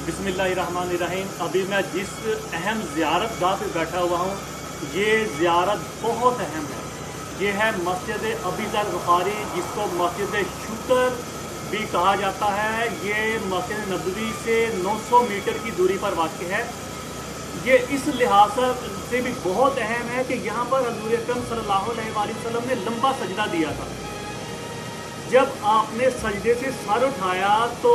बिस्मिल्लाहिर्रहमानिर्रहीम। अभी मैं जिस अहम ज़ियारत गाह पे बैठा हुआ हूँ, ये ज़ियारत बहुत अहम है। ये है मस्जिद अबी ज़र ग़फ़ारी, जिसको मस्जिद शुक्र भी कहा जाता है। ये मस्जिद नबवी से 900 मीटर की दूरी पर वाक़ है। ये इस लिहाज से भी बहुत अहम है कि यहाँ पर हज़ूर अकरम सल्लल्लाहु अलैहि वसल्लम ने लंबा सजदा दिया था। जब आपने सजदे से सर उठाया तो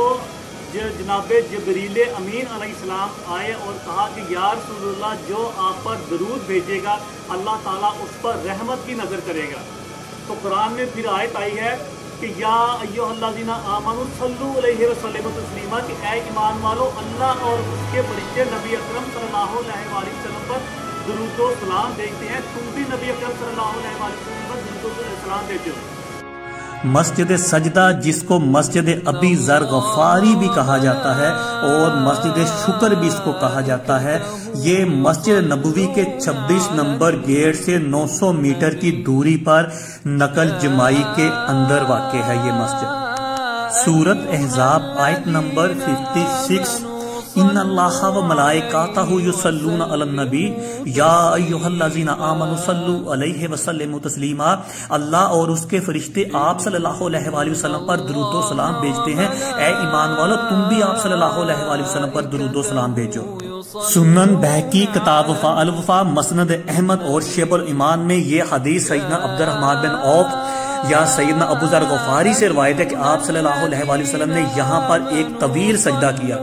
जनाब जिब्रील अमीन अलैहिस्सलाम आए और कहा कि या रसूलुल्लाह, जो आप पर दरूद भेजेगा अल्लाह ताला उस पर रहमत की नज़र करेगा। तो कुरान में फिर आयत आई है कि या अय्युहल्लज़ीना आमनू सल्लु अलैहि वसल्लिमु तस्लीमा, कि ऐ ईमान वालो, अल्लाह और उसके फरिश्ते नबी अकरम सल्लल्लाहु अलैहि वसल्लम पर दुरूद व सलाम भेजते हैं। तुम भी नबी अकरम सल्लल्लाहु अलैहि वसल्लम पर दुरूद व सलाम भेजो। मस्जिद सजदा, जिसको मस्जिद अबी ज़र ग़फ़ारी भी कहा जाता है और मस्जिद शुक्र भी इसको कहा जाता है, ये मस्जिद नबवी के 26 नंबर गेट से 900 मीटर की दूरी पर नकल जमाई के अंदर वाक़ है। ये मस्जिद सूरत अहज़ाब आयत नंबर 56, इन्नल्लाहा व मलाइकातहु युसल्लूना अलन नबी या अय्युहल्लज़ीना आमनु सल्लु अलैहि वसल्लिमु तस्लीमा। अल्लाह और उसके फरिश्ते आप सल्लल्लाहु अलैहि वसल्लम पर दुरूद व सलाम भेजते हैं। ऐ ईमान वालो, तुम भी आप सल्लल्लाहु अलैहि वसल्लम पर दुरूद व सलाम भेजो। सुनन बहकी, किताब वफा अल वफा, मसनद अहमद और शेबुल ईमान में ये हदीस सैयदना अब्दुर्रहमान बिन औफ या सैयदना अबू ज़र ग़फ़ारी से रवायत है कि आप सल्लल्लाहु अलैहि वसल्लम ने यहाँ पर एक तवील सजदा किया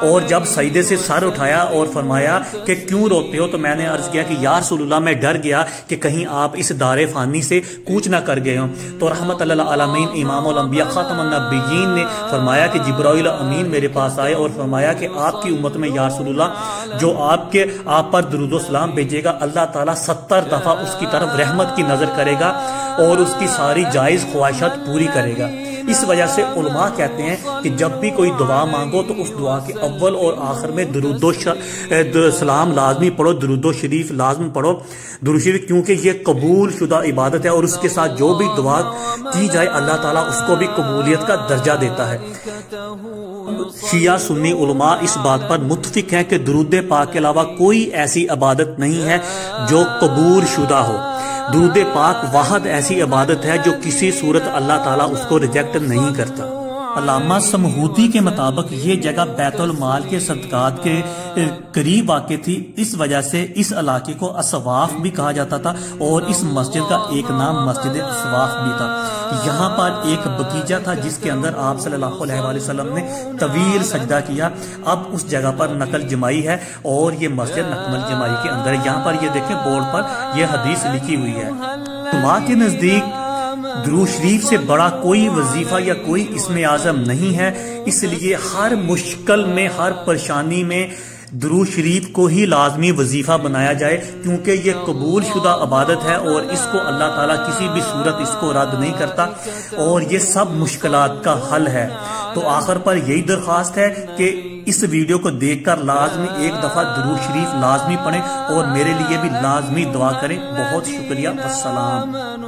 और जब सजदे से सर उठाया और फरमाया कि क्यों रोते हो, तो मैंने अर्ज किया कि या रसूलुल्लाह, मैं डर गया कि कहीं आप इस दारे फानी से कूच ना कर गए हो। तो रहमतुल लिल आलमीन इमामुल अंबिया खातमुन नबिय्यीन ने फरमाया कि जिब्राइल अमीन मेरे पास आए और फरमाया कि आपकी उम्मत में या रसूलुल्लाह, जो आप पर दुरूद व सलाम भेजेगा अल्लाह ताला 70 दफा उसकी तरफ रहमत की नजर करेगा और उसकी सारी जायज ख्वाहिशात पूरी करेगा। इस वजह से उलमा कहते हैं कि जब भी कोई दुआ मांगो तो उस दुआ के अव्वल और आखिर में दुरूदो सलाम लाजमी पढ़ो, दुरूदो शरीफ लाजमी पढ़ो, दुरूद शरीफ, क्योंकि ये कबूल शुदा इबादत है और उसके साथ जो भी दुआ की जाए अल्लाह ताला उसको भी कबूलियत का दर्जा देता है। शिया सुन्नी उलमा इस बात पर मुत्तफिक है कि दुरूद पाक के अलावा कोई ऐसी इबादत नहीं है जो कबूल शुदा हो। दुरूद पाक वाहद ऐसी इबादत है जो किसी सूरत अल्लाह ताला उसको रिजेक्ट नहीं करता। अल्लामा समहूदी के मुताबिक ये जगह बैतुल माल के सदकात के करीब वाक़ थी। इस वजह से इस इलाके को असवाफ भी कहा जाता था और इस मस्जिद का एक नाम मस्जिद असवाफ भी था। यहाँ पर एक बगीचा था जिसके अंदर आप सल्लल्लाहु अलैहि वसल्लम ने तवील सजदा किया। अब उस जगह पर नकल जमाई है और ये मस्जिद नकल जमाई के अंदर है। यहाँ पर ये देखें, बोर्ड पर यह हदीस लिखी हुई है। माँ के नजदीक दुरूद शरीफ से बड़ा कोई वजीफा या कोई इसमें आज़म नहीं है, इसलिए हर मुश्किल में, हर परेशानी में दुरूद शरीफ को ही लाजमी वजीफा बनाया जाए, क्योंकि ये कबूल शुदा इबादत है और इसको अल्लाह ताला किसी भी सूरत इसको रद्द नहीं करता और ये सब मुश्किलात का हल है। तो आखिर पर यही दरख्वास्त है कि इस वीडियो को देखकर लाजमी एक दफा दुरूद शरीफ लाजमी पढ़ें और मेरे लिए भी लाजमी दुआ करें। बहुत शुक्रिया। अस्सलाम।